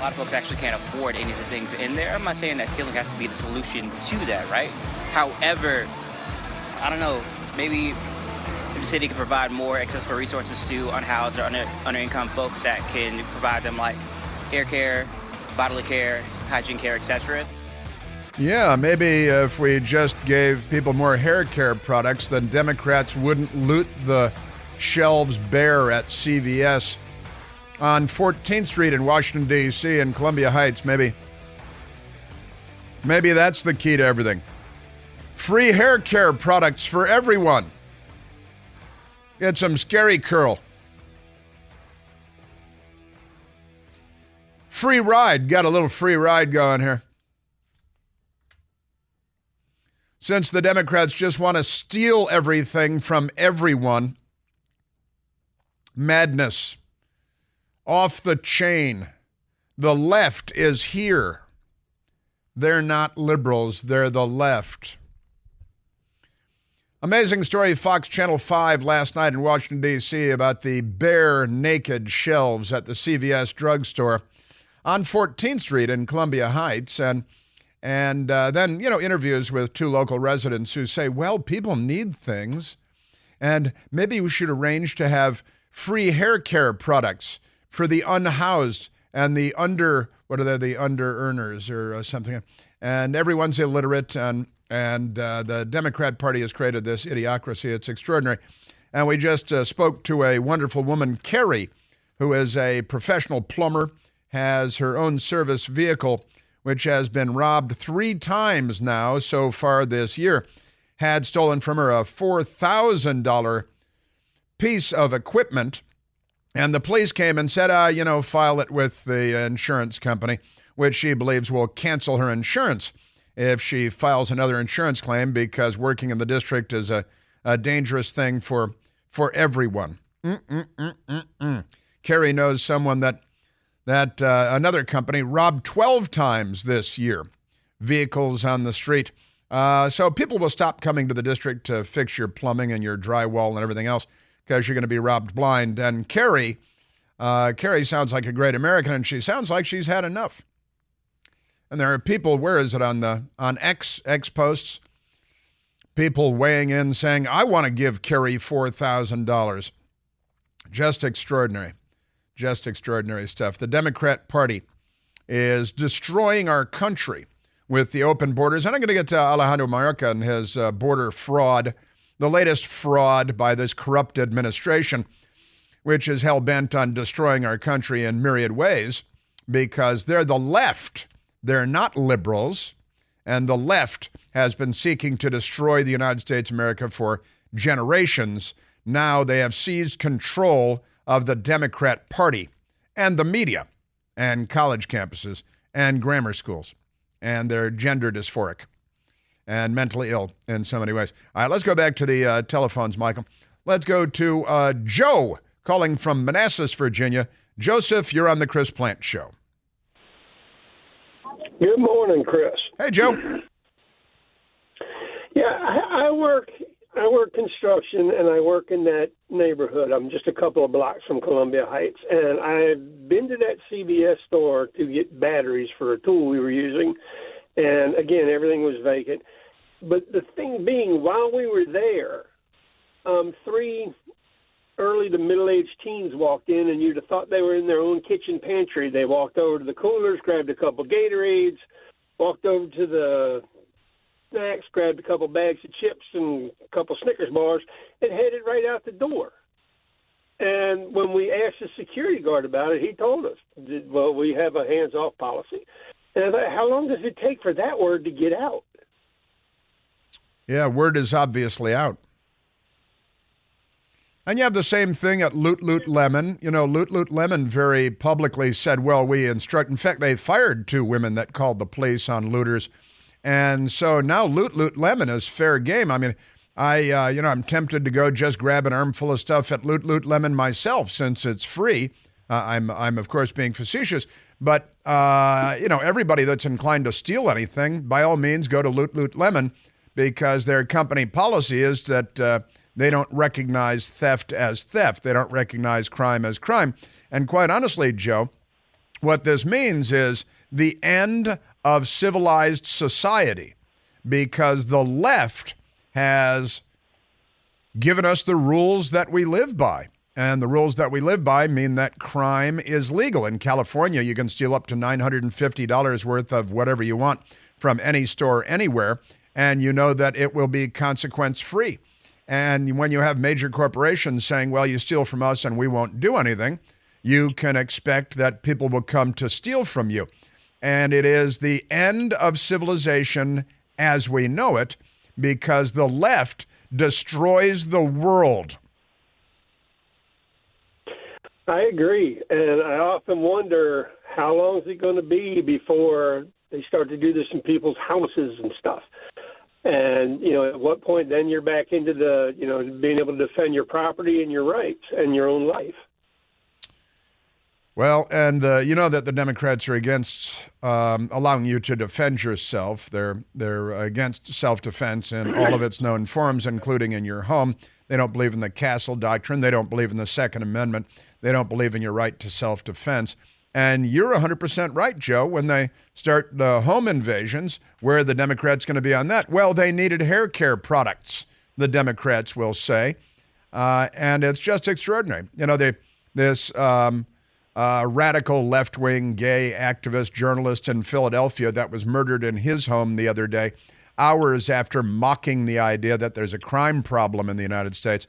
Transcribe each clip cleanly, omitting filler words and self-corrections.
lot of folks actually can't afford any of the things in there. I'm not saying that stealing has to be the solution to that, right? However, I don't know, maybe if the city could provide more accessible resources to unhoused or under-income folks that can provide them like hair care, bodily care, hygiene care, etc. Yeah, maybe if we just gave people more hair care products, then Democrats wouldn't loot the shelves bare at CVS on 14th Street in Washington, D.C. and Columbia Heights. Maybe that's the key to everything. Free hair care products for everyone. Get some scary curl. Free ride. Got a little free ride going here. Since the Democrats just want to steal everything from everyone, madness, off the chain. The left is here. They're not liberals, they're the left. Amazing story, Fox Channel 5 last night in Washington, D.C. about the bare, naked shelves at the CVS drugstore on 14th Street in Columbia Heights. And then, interviews with two local residents who say, well, people need things, and maybe we should arrange to have free hair care products for the unhoused and the the under-earners or something. And everyone's illiterate, and the Democrat Party has created this idiocracy. It's extraordinary. And we just spoke to a wonderful woman, Carrie, who is a professional plumber, has her own service vehicle, which has been robbed 3 times now so far this year, had stolen from her a $4,000 piece of equipment. And the police came and said, file it with the insurance company, which she believes will cancel her insurance if she files another insurance claim, because working in the district is a dangerous thing for everyone. Carrie knows someone that another company robbed 12 times this year, vehicles on the street. So people will stop coming to the district to fix your plumbing and your drywall and everything else because you're going to be robbed blind. And Carrie sounds like a great American, and she sounds like she's had enough. And there are people, where is it, on X posts, people weighing in saying, I want to give Carrie $4,000. Just extraordinary. Just extraordinary stuff. The Democrat Party is destroying our country with the open borders. And I'm going to get to Alejandro Mayorkas and his border fraud, the latest fraud by this corrupt administration, which is hell-bent on destroying our country in myriad ways, because they're the left. They're not liberals. And the left has been seeking to destroy the United States of America for generations. Now they have seized control of the Democrat Party and the media and college campuses and grammar schools. And they're gender dysphoric and mentally ill in so many ways. All right, let's go back to the telephones, Michael. Let's go to Joe calling from Manassas, Virginia. Joseph, you're on the Chris Plant Show. Good morning, Chris. Hey, Joe. Yeah, I work construction, and I work in that neighborhood. I'm just a couple of blocks from Columbia Heights, and I've been to that CVS store to get batteries for a tool we were using, and again, everything was vacant. But the thing being, while we were there, 3 early to middle-aged teens walked in, and you'd have thought they were in their own kitchen pantry. They walked over to the coolers, grabbed a couple Gatorades, walked over to the snacks, grabbed a couple bags of chips and a couple Snickers bars, and headed right out the door. And when we asked the security guard about it, he told us, well, we have a hands-off policy. And I thought, how long does it take for that word to get out? Yeah, word is obviously out. And you have the same thing at Loot Loot Lemon. Loot Loot Lemon very publicly said, well, we instruct. In fact, they fired 2 women that called the police on looters. And so now Loot Loot Lemon is fair game. I mean, I'm tempted to go just grab an armful of stuff at Loot Loot Lemon myself since it's free. I'm of course being facetious, but everybody that's inclined to steal anything, by all means, go to Loot Loot Lemon, because their company policy is that they don't recognize theft as theft. They don't recognize crime as crime. And quite honestly, Joe, What this means is the end of civilized society, because the left has given us the rules that we live by. And the rules that we live by mean that crime is legal. In California, you can steal up to $950 worth of whatever you want from any store anywhere, and you know that it will be consequence-free. And when you have major corporations saying, well, you steal from us and we won't do anything, you can expect that people will come to steal from you. And it is the end of civilization as we know it, because the left destroys the world. I agree, and I often wonder how long is it going to be before they start to do this in people's houses and stuff. And, at what point then you're back into the, being able to defend your property and your rights and your own life. Well, and you know that the Democrats are against allowing you to defend yourself. They're against self-defense in all of its known forms, including in your home. They don't believe in the Castle Doctrine. They don't believe in the Second Amendment. They don't believe in your right to self-defense. And you're 100% right, Joe, when they start the home invasions, where are the Democrats going to be on that? Well, they needed hair care products, the Democrats will say. And it's just extraordinary. This radical left-wing gay activist journalist in Philadelphia that was murdered in his home the other day, hours after mocking the idea that there's a crime problem in the United States.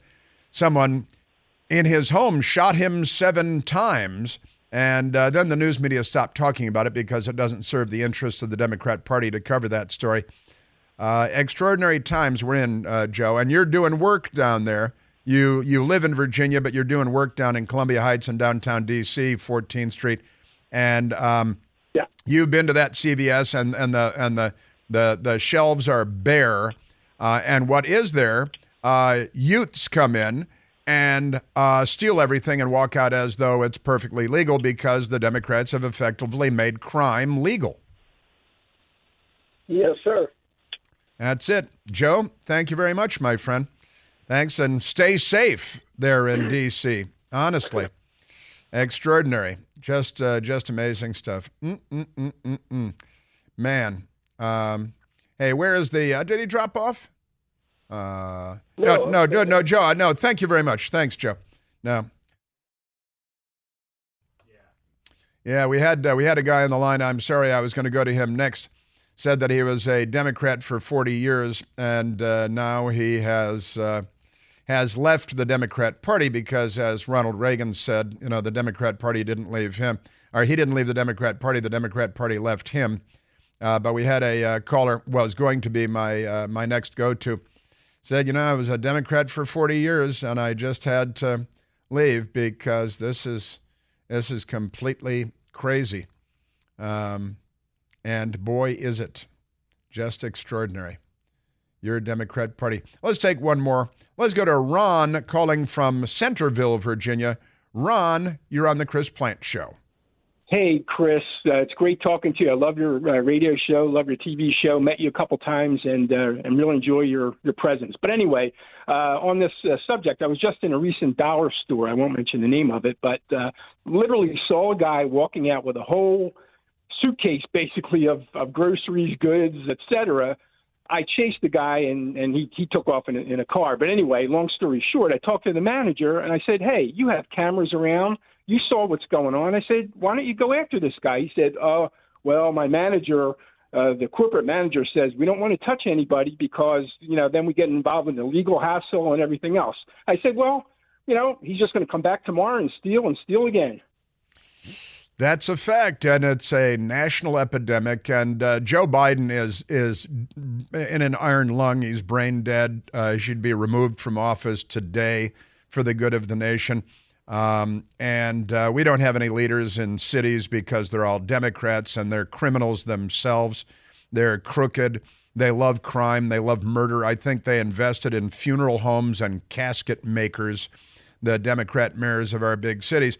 Someone in his home shot him 7 times, and then the news media stopped talking about it because it doesn't serve the interests of the Democrat Party to cover that story. Extraordinary times we're in, Joe, and you're doing work down there. You live in Virginia, but you're doing work down in Columbia Heights and downtown D.C., 14th Street, and you've been to that CVS, and the shelves are bare, and what is there? Utes come in and steal everything and walk out as though it's perfectly legal, because the Democrats have effectively made crime legal. Yes, sir. That's it. Joe, thank you very much, my friend. Thanks, and stay safe there in D.C. Honestly, extraordinary. Just amazing stuff. Man. Hey, where is the, did he drop off? No, Joe. No, thank you very much. Thanks, Joe. No. Yeah, we had a guy on the line. I'm sorry, I was going to go to him next. Said that he was a Democrat for 40 years, and now he has left the Democrat Party because, as Ronald Reagan said, the Democrat Party didn't leave him, or he didn't leave the Democrat Party. The Democrat Party left him. But we had a caller, was going to be my next go-to, said, I was a Democrat for 40 years, and I just had to leave because this is completely crazy. And boy, is it just extraordinary. Your Democrat Party. Let's take one more. Let's go to Ron calling from Centerville, Virginia. Ron, you're on the Chris Plante Show. Hey, Chris. It's great talking to you. I love your radio show, love your TV show. Met you a couple times and really enjoy your presence. But anyway, on this subject, I was just in a recent dollar store. I won't mention the name of it, but literally saw a guy walking out with a whole suitcase, basically, of groceries, goods, etc. I chased the guy, and he took off in a car. But anyway, long story short, I talked to the manager, and I said, hey, you have cameras around. You saw what's going on. I said, why don't you go after this guy? He said, well, my manager, the corporate manager says we don't want to touch anybody because, then we get involved in the legal hassle and everything else. I said, well, he's just going to come back tomorrow and steal again. That's a fact, and it's a national epidemic. And Joe Biden is in an iron lung. He's brain dead. He should be removed from office today for the good of the nation. And we don't have any leaders in cities because they're all Democrats and they're criminals themselves. They're crooked. They love crime. They love murder. I think they invested in funeral homes and casket makers, the Democrat mayors of our big cities.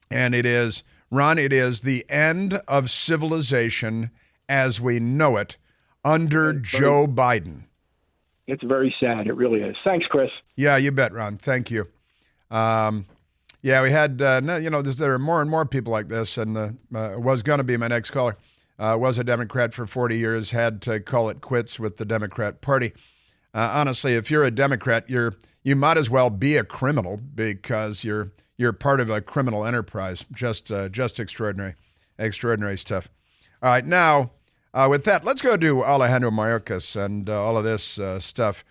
And it is, Ron, it is the end of civilization as we know it under Joe Biden. It's very sad. It really is. Thanks, Chris. Yeah, you bet, Ron. Thank you. Yeah, we had, there are more and more people like this, and was going to be my next caller. Was a Democrat for 40 years, had to call it quits with the Democrat Party. Honestly, if you're a Democrat, you might as well be a criminal because you're part of a criminal enterprise. Just extraordinary stuff. All right, now with that, let's go to Alejandro Mayorkas and all of this stuff.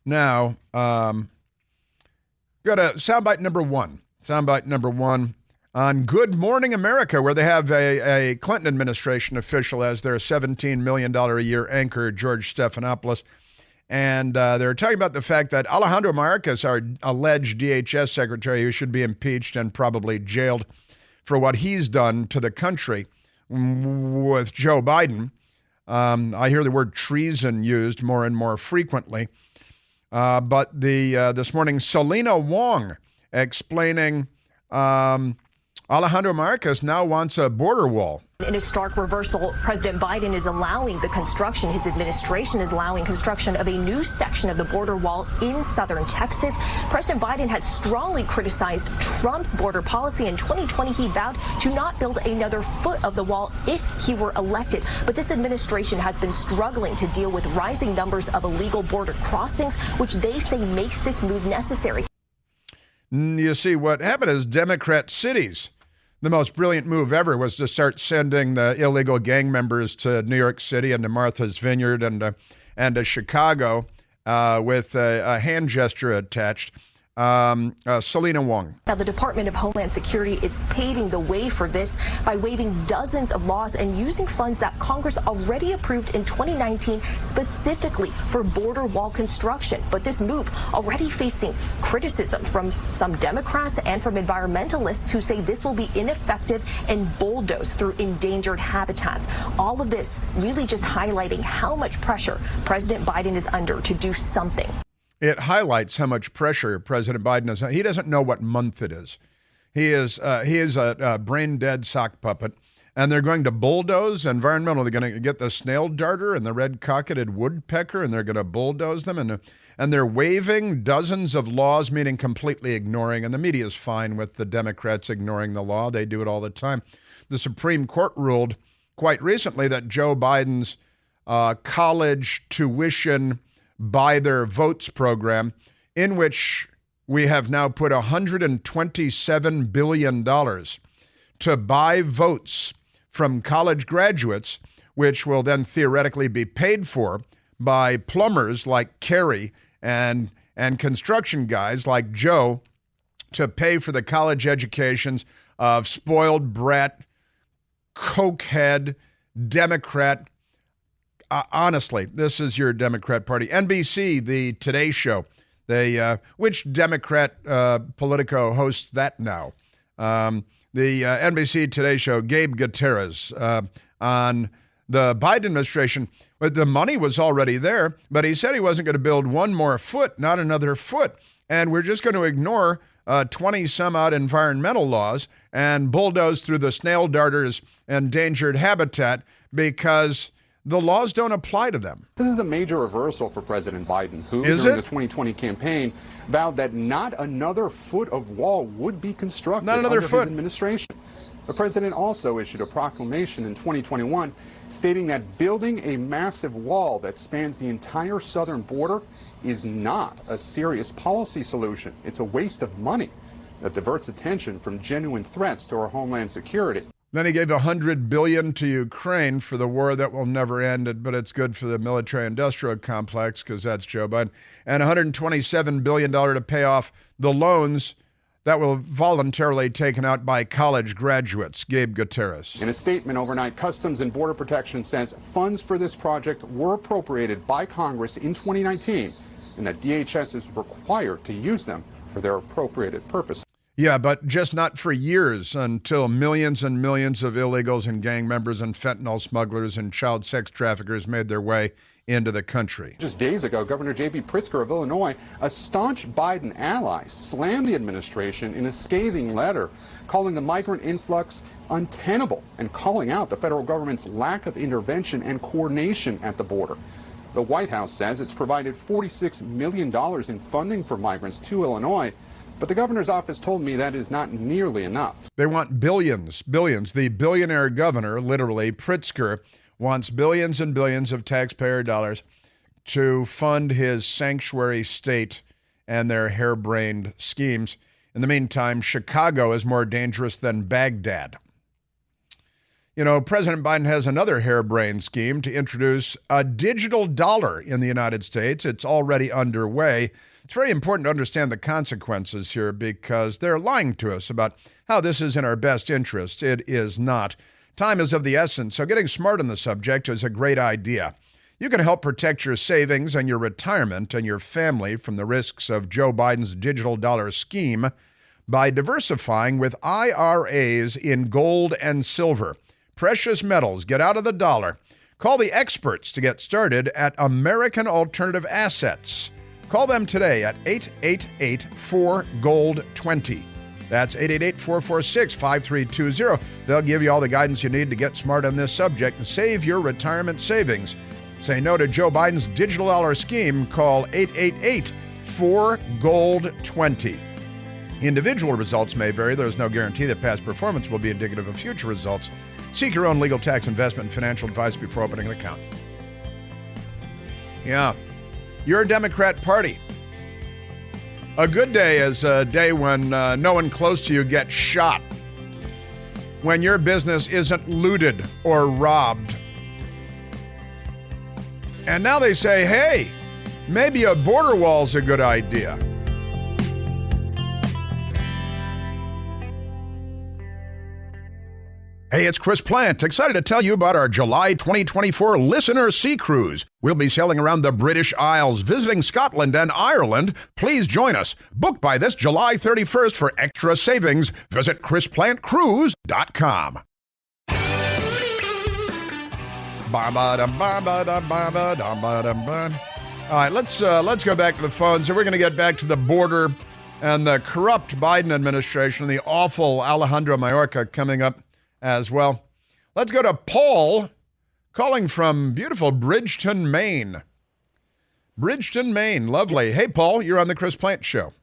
Now, go to soundbite number one. Soundbite number one on Good Morning America, where they have a Clinton administration official as their $17 million a year anchor, George Stephanopoulos. And they're talking about the fact that Alejandro Mayorkas, our alleged DHS secretary, who should be impeached and probably jailed for what he's done to the country with Joe Biden. I hear the word treason used more and more frequently. But this morning, Selena Wong explaining Alejandro Mayorkas now wants a border wall. In a stark reversal, President Biden is allowing the construction, his administration is allowing construction of a new section of the border wall in southern Texas. President Biden had strongly criticized Trump's border policy. In 2020, he vowed to not build another foot of the wall if he were elected. But this administration has been struggling to deal with rising numbers of illegal border crossings, which they say makes this move necessary. You see, what happened is Democrat cities, the most brilliant move ever was to start sending the illegal gang members to New York City and to Martha's Vineyard and to Chicago with a hand gesture attached. Selena Wong. Now, the Department of Homeland Security is paving the way for this by waiving dozens of laws and using funds that Congress already approved in 2019 specifically for border wall construction. But this move already facing criticism from some Democrats and from environmentalists who say this will be ineffective and bulldoze through endangered habitats. All of this really just highlighting how much pressure President Biden is under to do something. It highlights how much pressure President Biden is. He doesn't know what month it is. He is a brain-dead sock puppet, and they're going to bulldoze environmental. They're going to get the snail darter and the red-cocketed woodpecker, and they're going to bulldoze them. And they're waiving dozens of laws, meaning completely ignoring. And the media is fine with the Democrats ignoring the law. They do it all the time. The Supreme Court ruled quite recently that Joe Biden's college tuition by their votes program, in which we have now put $127 billion to buy votes from college graduates, which will then theoretically be paid for by plumbers like Kerry and construction guys like Joe to pay for the college educations of spoiled brat, cokehead, Democrat. Honestly, this is your Democrat Party. NBC, the Today Show. Which Democrat Politico hosts that now? The NBC Today Show, Gabe Gutierrez on the Biden administration. But the money was already there, but he said he wasn't going to build one more foot, not another foot. And we're just going to ignore 20 some odd environmental laws and bulldoze through the snail darters endangered habitat because the laws don't apply to them. This is a major reversal for President Biden, who during the 2020 campaign vowed that not another foot of wall would be constructed under his administration. The president also issued a proclamation in 2021 stating that building a massive wall that spans the entire southern border is not a serious policy solution. It's a waste of money that diverts attention from genuine threats to our homeland security. Then he gave $100 billion to Ukraine for the war that will never end, but it's good for the military-industrial complex because that's Joe Biden, and $127 billion to pay off the loans that were voluntarily taken out by college graduates. Gabe Gutierrez. In a statement overnight, Customs and Border Protection says funds for this project were appropriated by Congress in 2019, and that DHS is required to use them for their appropriated purpose. Yeah, but just not for years until millions and millions of illegals and gang members and fentanyl smugglers and child sex traffickers made their way into the country. Just days ago, Governor J.B. Pritzker of Illinois, a staunch Biden ally, slammed the administration in a scathing letter, calling the migrant influx untenable and calling out the federal government's lack of intervention and coordination at the border. The White House says it's provided $46 million in funding for migrants to Illinois, but the governor's office told me that is not nearly enough. They want billions. The billionaire governor, literally, Pritzker, wants billions and billions of taxpayer dollars to fund his sanctuary state and their harebrained schemes. In the meantime, Chicago is more dangerous than Baghdad. You know, President Biden has another harebrained scheme to introduce a digital dollar in the United States. It's already underway. It's very important to understand the consequences here because they're lying to us about how this is in our best interest. It is not. Time is of the essence, so getting smart on the subject is a great idea. You can help protect your savings and your retirement and your family from the risks of Joe Biden's digital dollar scheme by diversifying with IRAs in gold and silver. Precious metals get out of the dollar. Call the experts to get started at American Alternative Assets. Call them today at 888-4GOLD20. That's 888-446-5320. They'll give you all the guidance you need to get smart on this subject and save your retirement savings. Say no to Joe Biden's digital dollar scheme. Call 888-4GOLD20. Individual results may vary. There's no guarantee that past performance will be indicative of future results. Seek your own legal, tax, investment, and financial advice before opening an account. Yeah, your Democrat Party. A good day is a day when no one close to you gets shot, when your business isn't looted or robbed. And now they say, hey, maybe a border wall's a good idea. Hey, it's Chris Plant, excited to tell you about our July 2024 Listener Sea Cruise. We'll be sailing around the British Isles, visiting Scotland and Ireland. Please join us. Book by this July 31st for extra savings. Visit ChrisPlantCruise.com. All right, let's go back to the phones, and we're going to get back to the border and the corrupt Biden administration and the awful Alejandro Mayorkas coming up as well. Let's go to Paul, calling from beautiful Bridgeton, Maine. Bridgeton, Maine, lovely. Hey, Paul, you're on the Chris Plant Show.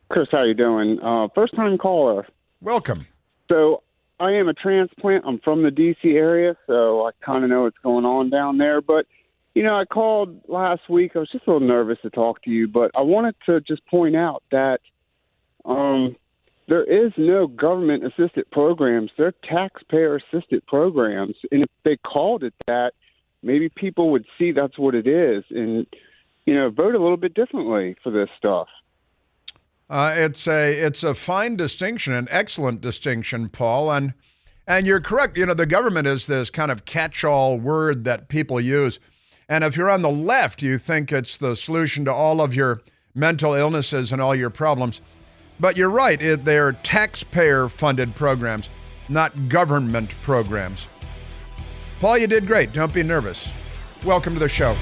Chris, how you doing? First-time caller. Welcome. So I am a transplant. I'm from the D.C. area, so I kind of know what's going on down there. But, you know, I called last week. I was just a little nervous to talk to you, but I wanted to just point out that there is no government-assisted programs. They're taxpayer-assisted programs. And if they called it that, maybe people would see that's what it is and, you know, vote a little bit differently for this stuff. It's a fine distinction, an excellent distinction, Paul. And you're correct. You know, the government is this kind of catch-all word that people use. And if you're on the left, you think it's the solution to all of your mental illnesses and all your problems. But you're right, they're taxpayer-funded programs, not government programs. Paul, you did great. Don't be nervous. Welcome to the show.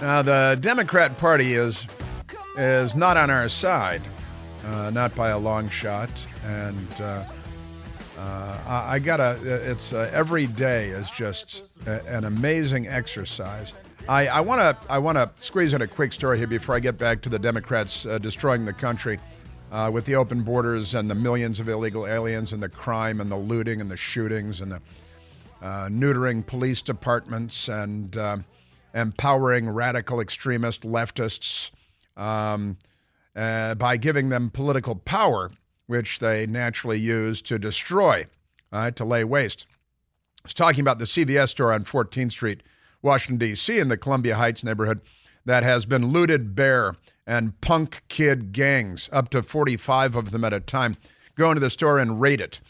Now, the Democrat Party is not on our side, not by a long shot, and every day is just an amazing exercise. I want to squeeze in a quick story here before I get back to the Democrats destroying the country with the open borders and the millions of illegal aliens and the crime and the looting and the shootings and the neutering police departments and empowering radical extremist leftists by giving them political power, which they naturally use to destroy, to lay waste. I was talking about the CVS store on 14th Street, Washington, D.C., in the Columbia Heights neighborhood that has been looted bare, and punk kid gangs, up to 45 of them at a time, go into the store and raid it.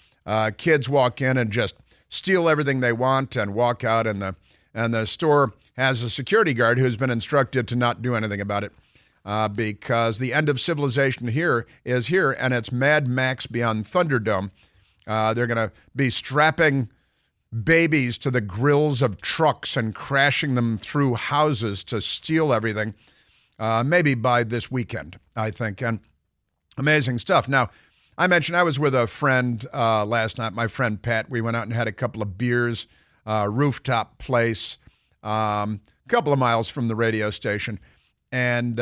Kids walk in and just steal everything they want and walk out, and the store has a security guard who's been instructed to not do anything about it. Because the end of civilization is here, and it's Mad Max beyond Thunderdome. They're going to be strapping babies to the grills of trucks and crashing them through houses to steal everything, maybe by this weekend, I think. And Amazing stuff. Now, I mentioned I was with a friend last night, my friend Pat. We went out and had a couple of beers, rooftop place, couple of miles from the radio station, and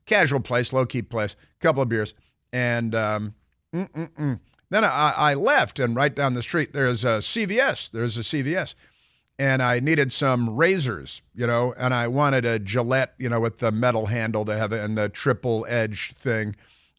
casual place, low-key place, couple of beers. And then I left, and right down the street, there's a CVS. And I needed some razors, and I wanted a Gillette, with the metal handle they have and the triple edge thing.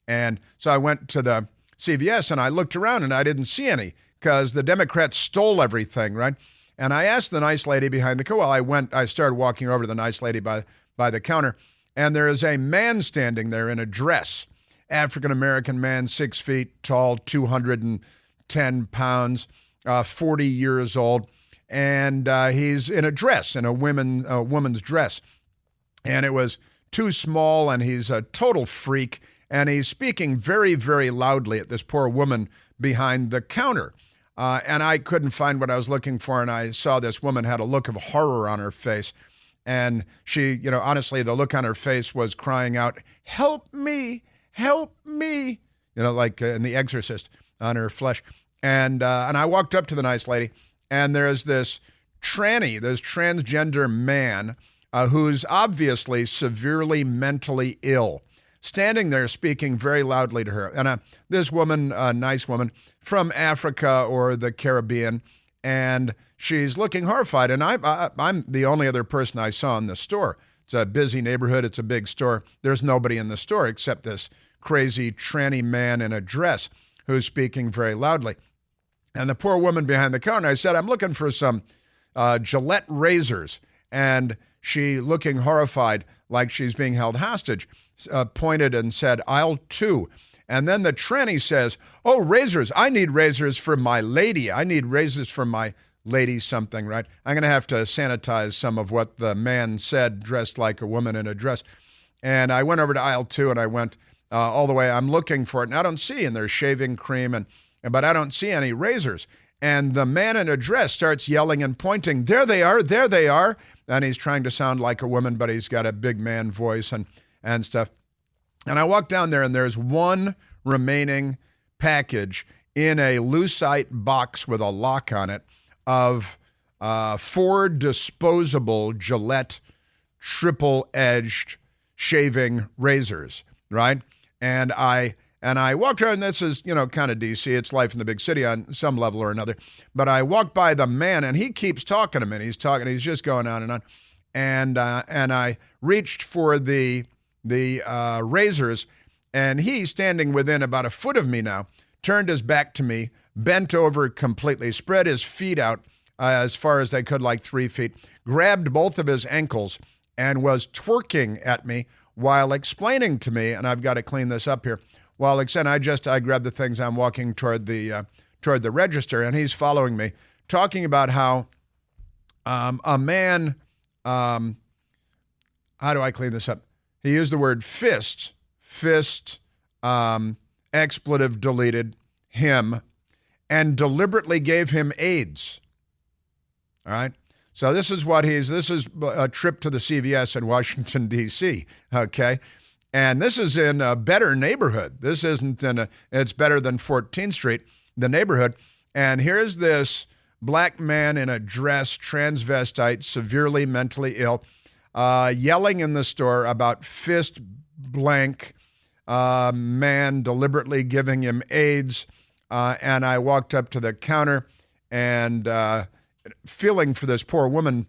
And so I went to the CVS and I looked around and I didn't see any because the Democrats stole everything, right? And I asked the nice lady behind the counter. I started walking over to the nice lady by the counter, and there is a man standing there in a dress, African-American man, 6 feet tall, 210 pounds, 40 years old. And he's in a dress, in a woman's dress. And it was too small, and he's a total freak. And he's speaking very, very loudly at this poor woman behind the counter. And I couldn't find what I was looking for, and I saw this woman had a look of horror on her face. And she, honestly, the look on her face was crying out, "Help me, help me," like in The Exorcist on her flesh. And I walked up to the nice lady, and there's this transgender man who's obviously severely mentally ill, standing there speaking very loudly to her. And this woman, a nice woman from Africa or the Caribbean, and she's looking horrified. And I'm the only other person I saw in the store. It's a busy neighborhood. It's a big store. There's nobody in the store except this crazy tranny man in a dress who's speaking very loudly. And the poor woman behind the counter, I said, "I'm looking for some Gillette razors." And she, looking horrified, like she's being held hostage, pointed and said, "Aisle 2. And then the tranny says, "Oh, razors. I need razors for my lady. I need razors for my lady something," right? I'm going to have to sanitize some of what the man said, dressed like a woman in a dress. And I went over to aisle 2, and I went all the way. I'm looking for it, and I don't see, and there's shaving cream, but I don't see any razors. And the man in a dress starts yelling and pointing, "There they are, there they are." And he's trying to sound like a woman, but he's got a big man voice and stuff. And I walk down there, and there's one remaining package in a lucite box with a lock on it of 4 disposable Gillette triple-edged shaving razors, right? And I walked around, and this is, kind of DC. It's life in the big city on some level or another. But I walked by the man, and he keeps talking to me. He's just going on and on. And I reached for the razors, and he, standing within about a foot of me now, turned his back to me, bent over completely, spread his feet out as far as they could, like 3 feet, grabbed both of his ankles, and was twerking at me while explaining to me, and I've got to clean this up here, I grabbed the things. I'm walking toward the register, and he's following me, talking about how a man, how do I clean this up? He used the word fist, expletive deleted, him, and deliberately gave him AIDS. All right? So this is a trip to the CVS in Washington, D.C., okay? And this is in a better neighborhood. This isn't it's better than 14th Street, the neighborhood. And here's this black man in a dress, transvestite, severely mentally ill, yelling in the store about fist blank man deliberately giving him AIDS. And I walked up to the counter and feeling for this poor woman,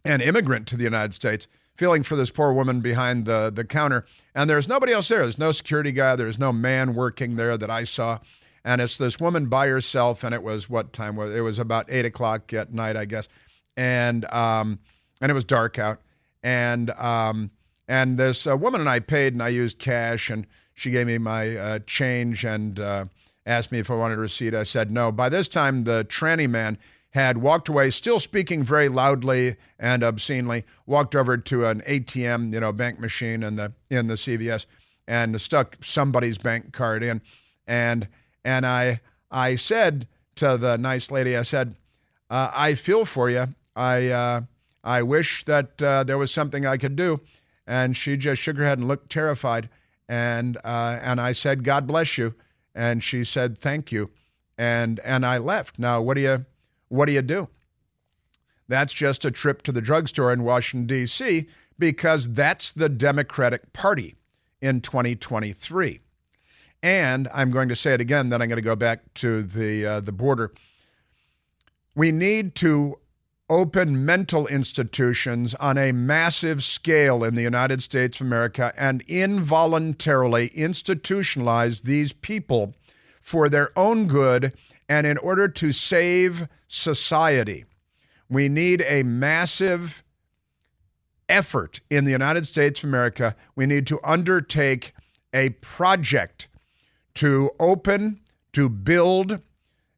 an immigrant to the United States, feeling for this poor woman behind the counter. And there's nobody else there. There's no security guy. There's no man working there that I saw. And it's this woman by herself. And it was, what time was it? It was about 8 o'clock at night, I guess. And it was dark out. And this woman and I paid, and I used cash, and she gave me my change and asked me if I wanted a receipt. I said no. By this time, the tranny man had walked away, still speaking very loudly and obscenely, walked over to an ATM, bank machine in the CVS, and stuck somebody's bank card in. And I said to the nice lady, I said, I feel for you. I wish that there was something I could do. And she just shook her head and looked terrified. And I said, God bless you. And she said, thank you. And I left. Now, what do you do? That's just a trip to the drugstore in Washington, D.C., because that's the Democratic Party in 2023. And I'm going to say it again, then I'm going to go back to the border. We need to open mental institutions on a massive scale in the United States of America and involuntarily institutionalize these people for their own good and in order to save society. We need a massive effort in the United States of America. We need to undertake a project to open, to build,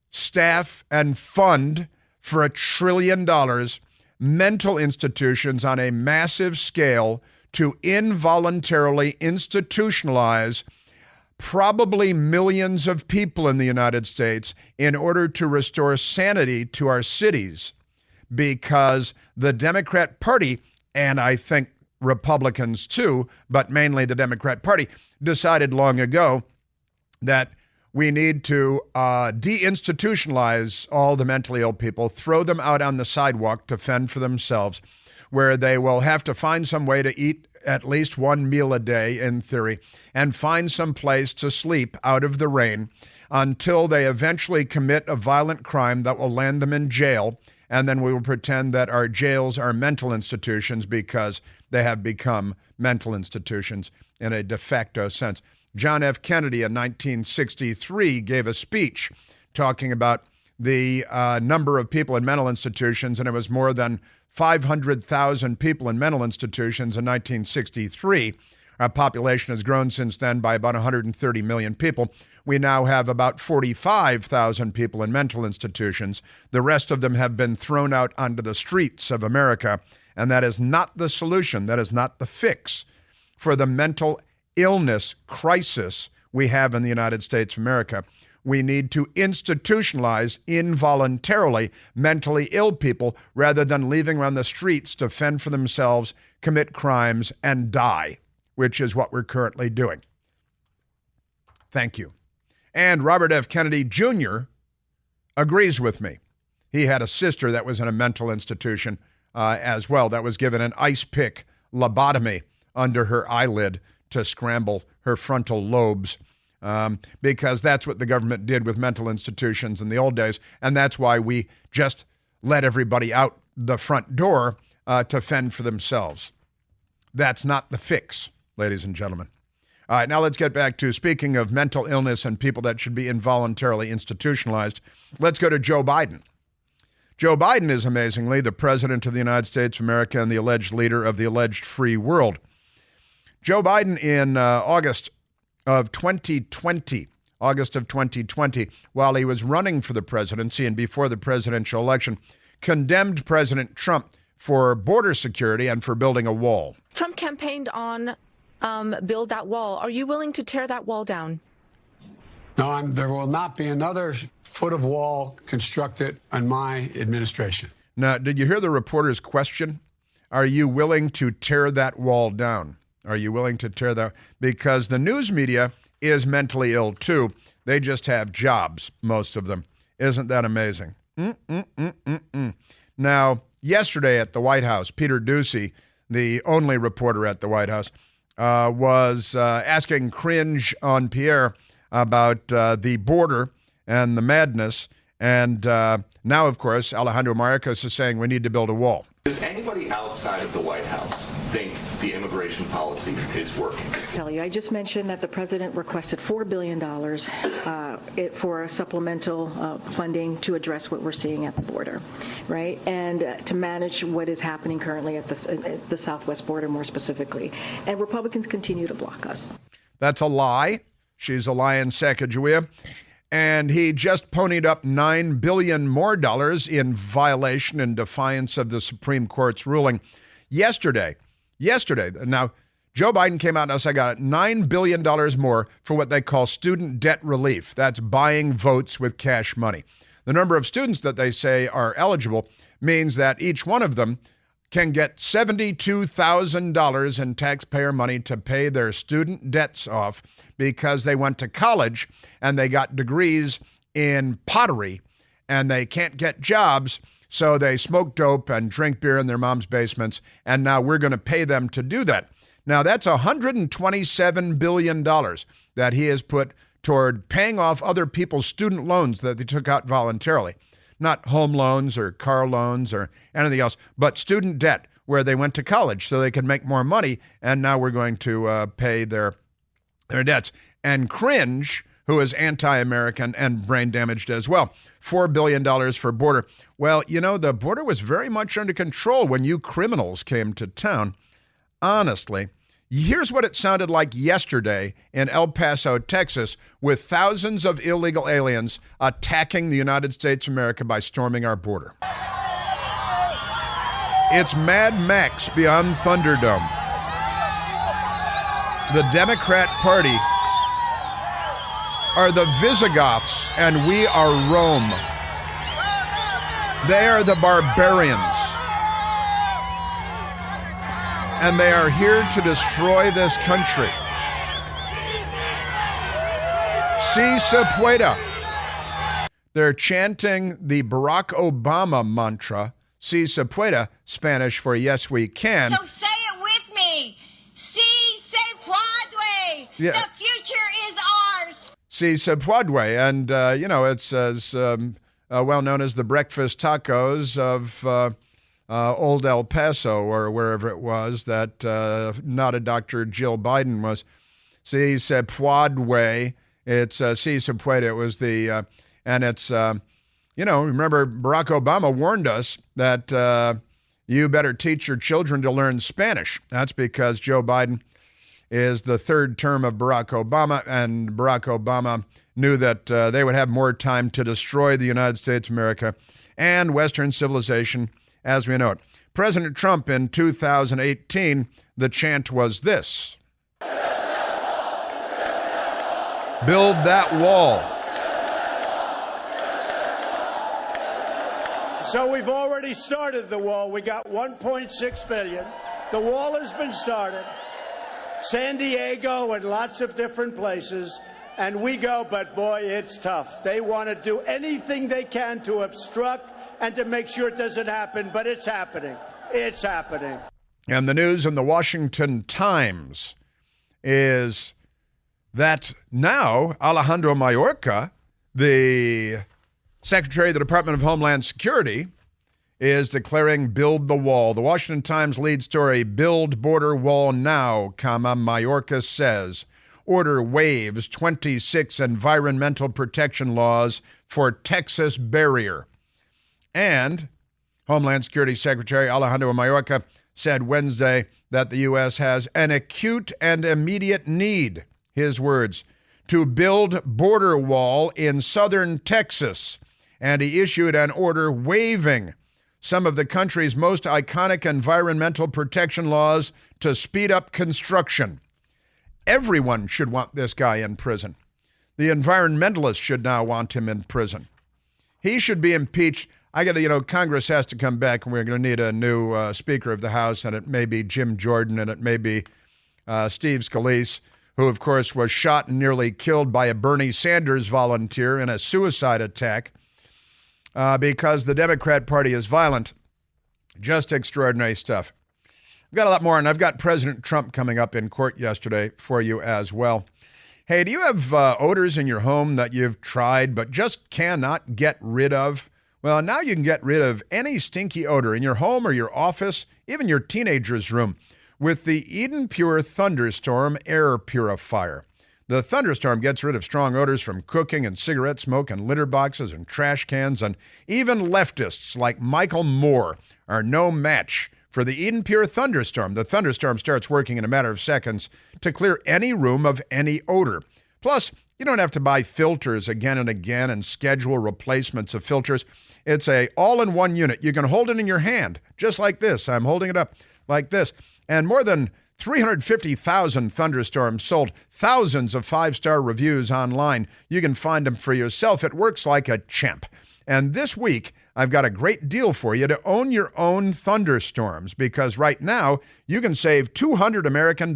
staff, and fund for $1 trillion mental institutions on a massive scale to involuntarily institutionalize probably millions of people in the United States in order to restore sanity to our cities, because the Democrat Party, and I think Republicans too, but mainly the Democrat Party, decided long ago that we need to deinstitutionalize all the mentally ill people, throw them out on the sidewalk to fend for themselves, where they will have to find some way to eat at least one meal a day, in theory, and find some place to sleep out of the rain until they eventually commit a violent crime that will land them in jail. And then we will pretend that our jails are mental institutions because they have become mental institutions in a de facto sense. John F. Kennedy in 1963 gave a speech talking about the number of people in mental institutions, and it was more than 500,000 people in mental institutions in 1963. Our population has grown since then by about 130 million people. We now have about 45,000 people in mental institutions. The rest of them have been thrown out onto the streets of America, and that is not the solution. That is not the fix for the mental illness crisis we have in the United States of America. We need to institutionalize involuntarily mentally ill people rather than leaving around the streets to fend for themselves, commit crimes, and die, which is what we're currently doing. Thank you. And Robert F. Kennedy Jr. agrees with me. He had a sister that was in a mental institution as well, that was given an ice pick lobotomy under her eyelid to scramble her frontal lobes, because that's what the government did with mental institutions in the old days, and that's why we just let everybody out the front door to fend for themselves. That's not the fix, ladies and gentlemen. All right, now let's get back to speaking of mental illness and people that should be involuntarily institutionalized. Let's go to Joe Biden. Joe Biden is amazingly the president of the United States of America and the alleged leader of the alleged free world. Joe Biden in August of 2020, while he was running for the presidency and before the presidential election, condemned President Trump for border security and for building a wall. Trump campaigned on build that wall. Are you willing to tear that wall down? No, there will not be another foot of wall constructed in my administration. Now, did you hear the reporter's question? Are you willing to tear that wall down? Are you willing to tear that? Because the news media is mentally ill too. They just have jobs, most of them. Isn't that amazing? Now, yesterday at the White House, Peter Doocy, the only reporter at the White House, was asking Cringe on Pierre about the border and the madness. And now, of course, Alejandro Mayorkas is saying we need to build a wall. Does anybody outside of the White House think the immigration policy is working? Tell you, I just mentioned that the president requested $4 billion for supplemental funding to address what we're seeing at the border, right? And to manage what is happening currently at the southwest border more specifically. And Republicans continue to block us. That's a lie. She's a lying Sacagawea. And he just ponied up $9 billion more in violation and defiance of the Supreme Court's ruling yesterday. Now, Joe Biden came out and said, I got $9 billion more for what they call student debt relief. That's buying votes with cash money. The number of students that they say are eligible means that each one of them can get $72,000 in taxpayer money to pay their student debts off because they went to college and they got degrees in pottery and they can't get jobs, so they smoke dope and drink beer in their mom's basements, and now we're going to pay them to do that. Now, that's $127 billion that he has put toward paying off other people's student loans that they took out voluntarily. Not home loans or car loans or anything else, but student debt where they went to college so they could make more money, and now we're going to pay their debts. And Cringe, who is anti-American and brain damaged as well, $4 billion for border. Well, you know, the border was very much under control when you criminals came to town. Honestly, here's what it sounded like yesterday in El Paso, Texas, with thousands of illegal aliens attacking the United States of America by storming our border. It's Mad Max beyond Thunderdome. The Democrat Party are the Visigoths, and we are Rome. They are the barbarians. And they are here to destroy this country. Si se puede. They're chanting the Barack Obama mantra, si se puede, Spanish for yes we can. So say it with me. Si se puede. Yeah. The future is ours. Si se puede. And, it's as well known as the breakfast tacos of old El Paso or wherever it was that not a Dr. Jill Biden was. Si se puede. It's si se puede. It was the, and it's, remember Barack Obama warned us that you better teach your children to learn Spanish. That's because Joe Biden is the third term of Barack Obama, and Barack Obama knew that they would have more time to destroy the United States of America and Western civilization as we know it. President Trump in 2018, the chant was this: build that wall. So we've already started the wall. We got $1.6 billion. The wall has been started. San Diego and lots of different places. And we go, but boy, it's tough. They want to do anything they can to obstruct and to make sure it doesn't happen, but it's happening. It's happening. And the news in the Washington Times is that now Alejandro Mayorkas, the Secretary of the Department of Homeland Security, is declaring build the wall. The Washington Times lead story, build border wall now, Mayorkas says. Order waives 26 environmental protection laws for Texas barrier. And Homeland Security Secretary Alejandro Mayorkas said Wednesday that the U.S. has an acute and immediate need, his words, to build border wall in southern Texas. And he issued an order waiving some of the country's most iconic environmental protection laws to speed up construction. Everyone should want this guy in prison. The environmentalists should now want him in prison. He should be impeached. Congress has to come back, and we're going to need a new Speaker of the House, and it may be Jim Jordan, and it may be Steve Scalise, who, of course, was shot and nearly killed by a Bernie Sanders volunteer in a suicide attack because the Democrat Party is violent. Just extraordinary stuff. I've got a lot more, and I've got President Trump coming up in court yesterday for you as well. Hey, do you have odors in your home that you've tried but just cannot get rid of? Well, now you can get rid of any stinky odor in your home or your office, even your teenager's room, with the Eden Pure Thunderstorm Air Purifier. The Thunderstorm gets rid of strong odors from cooking and cigarette smoke and litter boxes and trash cans, and even leftists like Michael Moore are no match for the Eden Pure Thunderstorm. The Thunderstorm starts working in a matter of seconds to clear any room of any odor. Plus, you don't have to buy filters again and again and schedule replacements of filters. It's a all-in-one unit. You can hold it in your hand, just like this. I'm holding it up like this. And more than 350,000 Thunderstorms sold, thousands of five-star reviews online. You can find them for yourself. It works like a champ. And this week, I've got a great deal for you to own your own thunderstorms, because right now you can save $200 American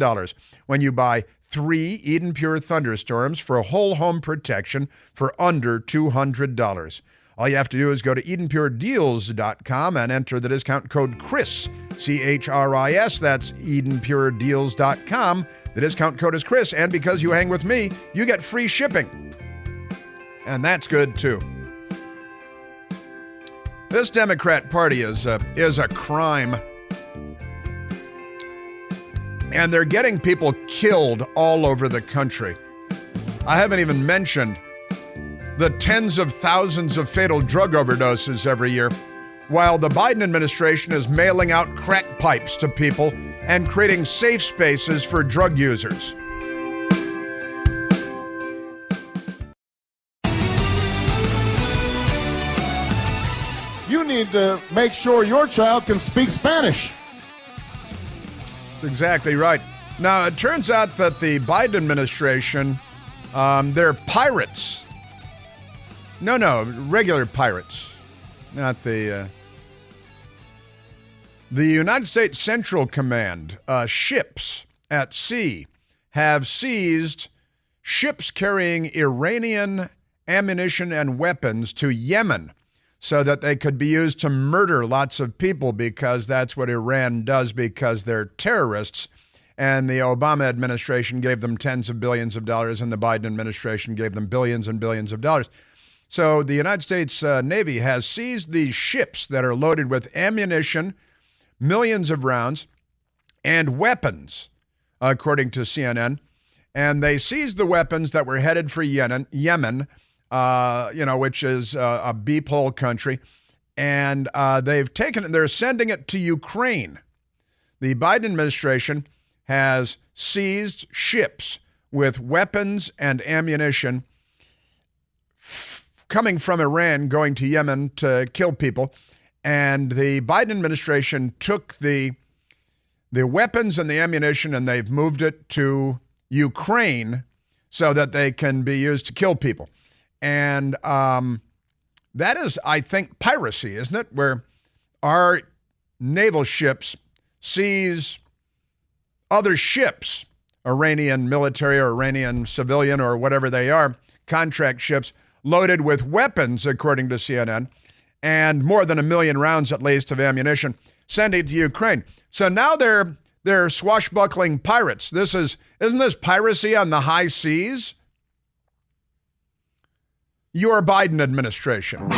when you buy 3 Eden Pure thunderstorms for whole home protection for under $200. All you have to do is go to EdenPureDeals.com and enter the discount code CHRIS, C-H-R-I-S. That's EdenPureDeals.com. The discount code is CHRIS, and because you hang with me, you get free shipping. And that's good, too. This Democrat Party is a crime. And they're getting people killed all over the country. I haven't even mentioned the tens of thousands of fatal drug overdoses every year, while the Biden administration is mailing out crack pipes to people and creating safe spaces for drug users. You need to make sure your child can speak Spanish. That's exactly right. Now, it turns out that the Biden administration, they're pirates. No, regular pirates, not the United States Central Command ships at sea have seized ships carrying Iranian ammunition and weapons to Yemen so that they could be used to murder lots of people, because that's what Iran does, because they're terrorists. And the Obama administration gave them tens of billions of dollars, and the Biden administration gave them billions and billions of dollars. So the United States Navy has seized these ships that are loaded with ammunition, millions of rounds, and weapons, according to CNN. And they seized the weapons that were headed for Yemen, which is a beep-hole country. And they're sending it to Ukraine. The Biden administration has seized ships with weapons and ammunition coming from Iran, going to Yemen to kill people. And the Biden administration took the weapons and the ammunition and they've moved it to Ukraine so that they can be used to kill people. And that is, I think, piracy, isn't it? Where our naval ships seize other ships, Iranian military or Iranian civilian or whatever they are, contract ships, loaded with weapons, according to CNN, and more than 1 million rounds at least of ammunition, sending to Ukraine. So now they're swashbuckling pirates. Isn't this piracy on the high seas? Your Biden administration.